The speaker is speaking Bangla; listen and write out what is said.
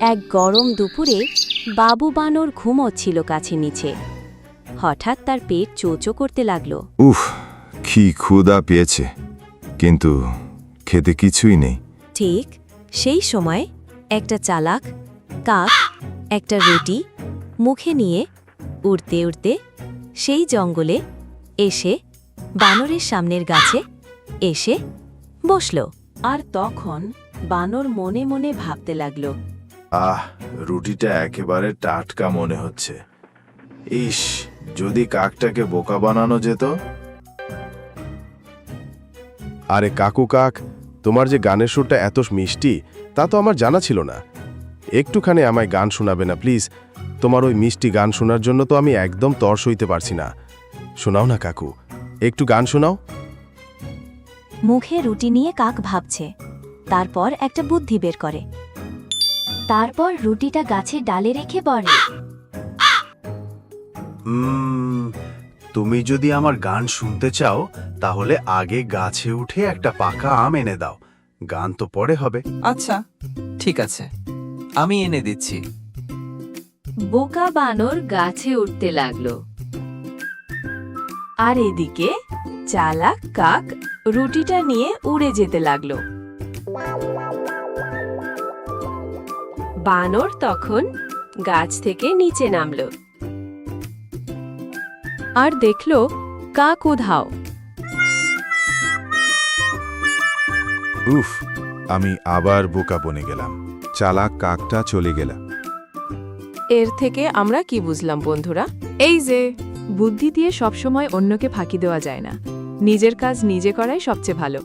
এক গরম দুপুরে বাবু বানর ঘুমোচ্ছিল কাছে নিচে। হঠাৎ তার পেট চোচো করতে লাগলো। উফ, কি ক্ষুধা পেয়েছে, কিন্তু খেতে কিছুই নেই। ঠিক সেই সময় একটা চালাক কাক একটা রুটি মুখে নিয়ে উড়তে উড়তে সেই জঙ্গলে এসে বানরের সামনের গাছে এসে বসল। আর তখন বানর মনে মনে ভাবতে লাগলো, আহ, রুটিটা একেবারে টাটকা মনে হচ্ছে। ইস, যদি কাকটাকে বোকা বানানো যেত। আরে কাকু কাক, তোমার যে গানের সুরটা এত মিষ্টি তা তো আমার জানা ছিল না। একটুখানি আমায় গান শোনাবে না প্লিজ? তোমার ওই মিষ্টি গান শোনার জন্য তো আমি একদম তর সইতে পারছি না। শোনাও না কাকু, একটু গান শোনাও। মুখে রুটি নিয়ে কাক ভাবছে, তারপর একটা বুদ্ধি বের করে। তারপর রুটিটা গাছের ডালে রেখে বলে, তুমি যদি আমার গান শুনতে চাও তাহলে আগে গাছে উঠে একটা পাকা আম এনে দাও, গান তো পরে হবে। আচ্ছা, ঠিক আছে, আমি এনে দিচ্ছি। বোকা বানর গাছে উঠতে লাগলো, আর এদিকে চালাক কাক রুটিটা নিয়ে উড়ে যেতে লাগলো। বানর তখন গাছ থেকে নিচে নামলো আর দেখলো কাক উধাও। উফ, আমি আবার বোকা বনে গেলাম। চালাক কাকটা চলে গেল। এর থেকে আমরা কি বুঝলাম বন্ধুরা? এই যে বুদ্ধি দিয়ে সবসময় অন্যকে ফাঁকি দেওয়া যায় না, নিজের কাজ নিজে করাই সবচেয়ে ভালো।